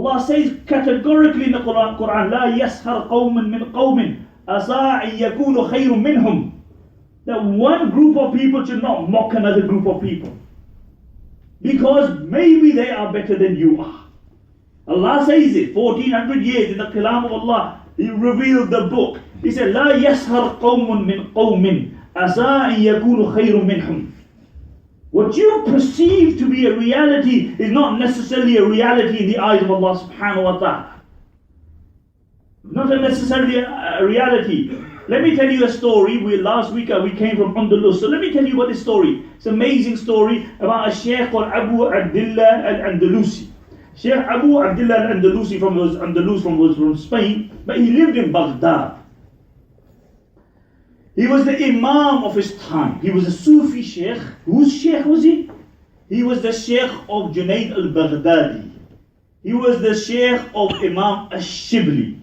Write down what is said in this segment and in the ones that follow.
Allah says categorically in the Quran, لا يسخر قوم من قوم عسى أن يكونوا خير منهم. That one group of people should not mock another group of people, because maybe they are better than you are. Allah says it 1400 years in the Kalam of Allah. He revealed the book. He said, لا يسخر قوم من قوم عسى أن يكونوا خير منهم. What you perceive to be a reality is not necessarily a reality in the eyes of Allah subhanahu wa ta'ala. Not necessarily a reality. Let me tell you a story. Last week we came from Andalus. So let me tell you about this story. It's an amazing story about a Shaykh called Abdullah al-Andalusi. Shaykh Abdullah al-Andalusi was from Spain, but he lived in Baghdad. He was the Imam of his time. He was a Sufi Shaykh. Whose Shaykh was he? He was the Shaykh of Junayd al-Baghdadi. He was the Shaykh of Imam al-Shibli.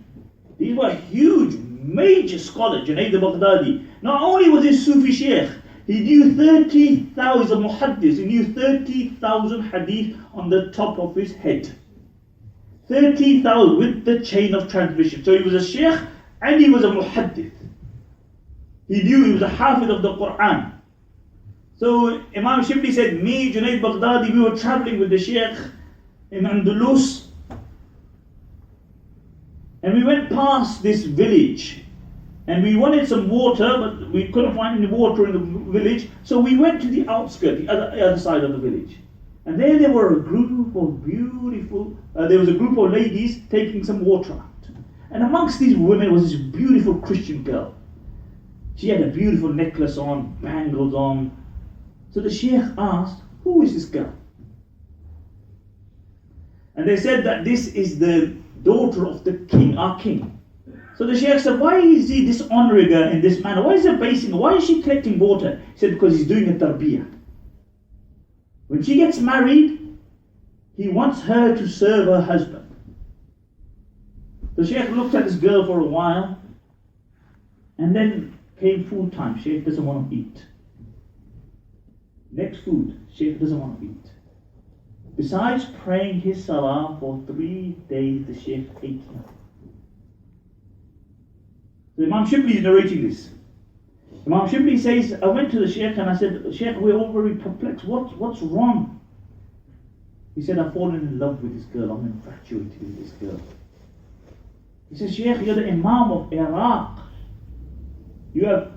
These were huge, major scholars, Junayd al-Baghdadi. Not only was he Sufi Shaykh, he knew 30,000 muhaddis. He knew 30,000 hadith on the top of his head. 30,000 with the chain of transmission. So he was a Shaykh and he was a muhaddith. He knew he was a hafiz of the Quran. So Imam Shibli said, me, Junayd Baghdadi, we were traveling with the Shaykh in Andalus, and we went past this village, and we wanted some water, but we couldn't find any water in the village, so we went to the outskirts, the other side of the village. And there were a group of there was a group of ladies taking some water out. And amongst these women was this beautiful Christian girl. She had a beautiful necklace on, bangles on. So the Shaykh asked, who is this girl? And they said that this is the daughter of the king, our king. So the Shaykh said, why is he dishonoring her in this manner? Why is he basing her? Why is she collecting water? He said, because he's doing a tarbiyah. When she gets married, he wants her to serve her husband. The Shaykh looked at this girl for a while, and then came food time. Shaykh doesn't want to eat. Next food, Shaykh doesn't want to eat. Besides praying his salah for 3 days, the Shaykh ate nothing. So Imam Shibli is narrating this. Imam Shibli says, I went to the Shaykh and I said, Shaykh, we're all very perplexed. What's wrong? He said, I've fallen in love with this girl. I'm infatuated with this girl. He said, Shaykh, you're the Imam of Iraq. You have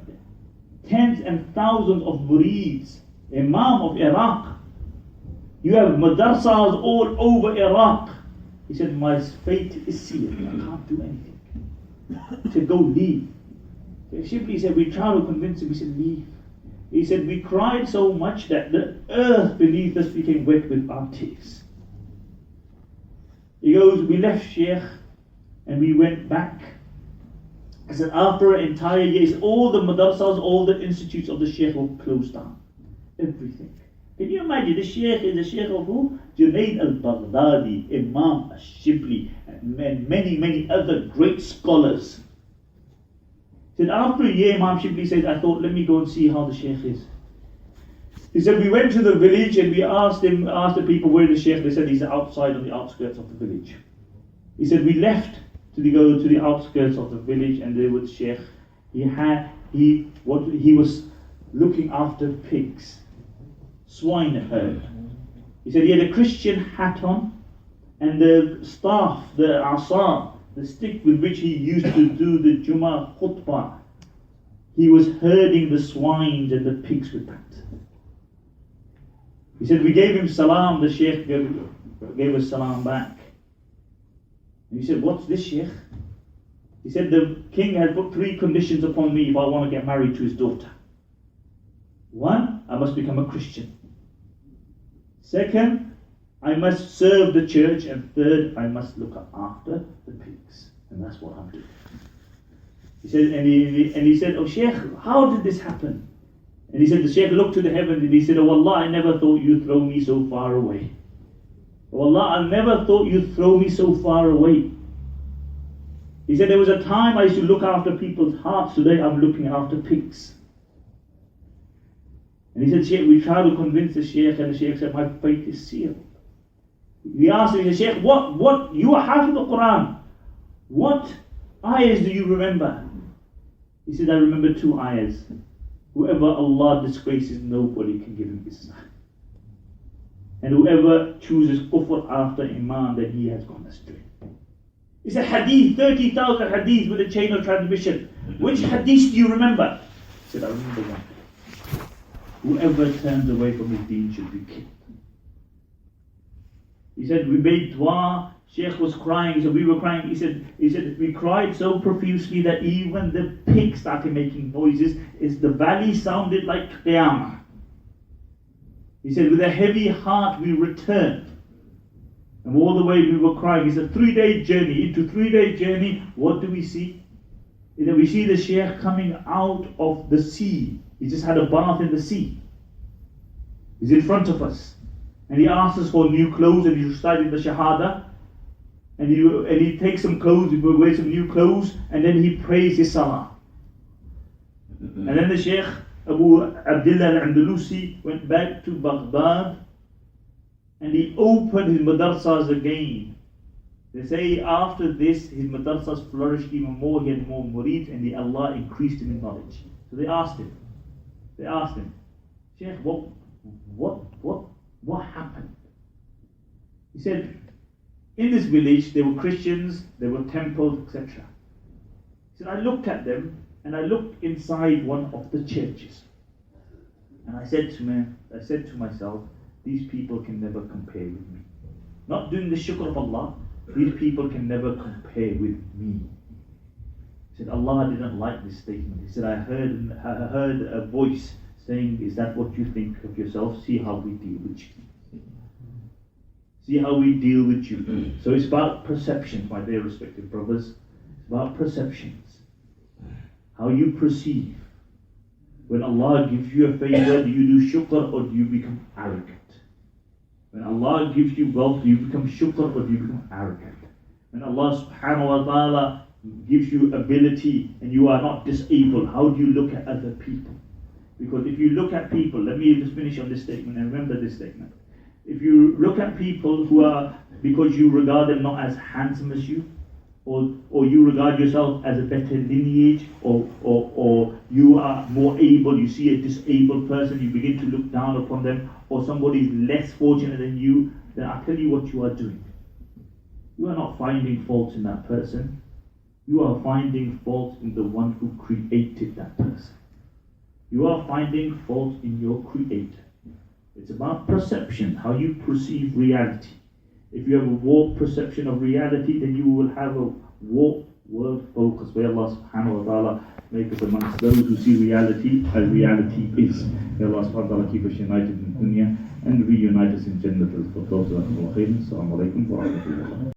tens and thousands of murids, Imam of Iraq. You have madrasas all over Iraq. He said, my fate is sealed. I can't do anything. He said, go leave. Shibli said, we tried to convince him. He said, leave. He said, we cried so much that the earth beneath us became wet with our tears. He goes, we left Shaykh and we went back. He said, after an entire year, all the madrasas, all the institutes of the Shaykh were closed down. Everything. Can you imagine? The Shaykh is the Shaykh of who? Junayd al-Baghdadi, Imam al-Shibli, and many other great scholars. He said, after a year, Imam Shibli said, I thought, let me go and see how the Shaykh is. He said, we went to the village and we asked the people, where is the Shaykh? They said, he's outside on the outskirts of the village. He said, we left to go to the outskirts of the village, and there was Shaykh. He was looking after pigs, swine herd. He said he had a Christian hat on, and the staff, the asa, the stick with which he used to do the Jummah khutbah, he was herding the swines and the pigs with that. He said we gave him salam, the Shaykh gave us salam back. And he said, what's this, Shaykh? He said, the king had put 3 conditions upon me if I want to get married to his daughter. 1, I must become a Christian. 2, I must serve the church. And 3, I must look after the pigs. And that's what I'm doing. He said, and he said, oh Shaykh, how did this happen? And he said, the Shaykh looked to the heavens and he said, oh Allah, I never thought you'd throw me so far away. Oh Allah, I never thought you'd throw me so far away. He said, there was a time I used to look after people's hearts. Today I'm looking after pigs. And he said, Shaykh, we tried to convince the Shaykh, and the Shaykh said, my fate is sealed. We asked him, Shaykh, what, you are half of the Quran. What ayahs do you remember? He said, I remember 2 ayahs. Whoever Allah disgraces, nobody can give him Islam. And whoever chooses kufr after iman, then he has gone astray. It's a hadith, 30,000 hadith with a chain of transmission. Which hadith do you remember? He said, I remember one. Whoever turns away from his deen should be killed. He said, we made dua. Shaykh was crying, so we were crying. He said, we cried so profusely that even the pigs started making noises. The valley sounded like Qiyamah. He said, with a heavy heart we returned. And all the way we were crying. It's a 3-day journey. Into 3-day journey, what do we see? Is that we see the Shaykh coming out of the sea. He just had a bath in the sea. He's in front of us. And he asks us for new clothes, and he's reciting the Shahada. And he takes some clothes, he wears some new clothes, and then he prays his Salah. And then the Shaykh, abdullah andalusi, went back to Baghdad, and he opened his madrasas again. They say after this, his madrasas flourished even more, he had more murid, and Allah increased him in knowledge. So they asked him, Shaykh, what happened? He said, in this village, there were Christians, there were temples, etc. He said, I looked at them, and I looked inside one of the churches. And I said to myself, these people can never compare with me. Not doing the shukr of Allah, these people can never compare with me. He said, Allah didn't like this statement. He said, I heard a voice saying, is that what you think of yourself? See how we deal with you. See how we deal with you. So it's about perceptions, my dear respected brothers. It's about perceptions. How you perceive. When Allah gives you a favor, do you do shukr or do you become arrogant? When Allah gives you wealth, do you become shukr or do you become arrogant? When Allah subhanahu wa ta'ala gives you ability and you are not disabled, how do you look at other people? Because if you look at people, let me just finish on this statement and remember this statement. If you look at people who are, because you regard them not as handsome as you, or you regard yourself as a better lineage, or you are more able, you see a disabled person, you begin to look down upon them, or somebody is less fortunate than you, then I tell you what you are doing. You are not finding fault in that person. You are finding fault in the one who created that person. You are finding fault in your Creator. It's about perception, how you perceive reality. If you have a warped perception of reality, then you will have a warped world focus. May Allah subhanahu wa ta'ala make us amongst those who see reality as reality is. May Allah subhanahu wa ta'ala keep us united in dunya and reunite us in Jannah. Assalamu alaikum wa rahmatullah.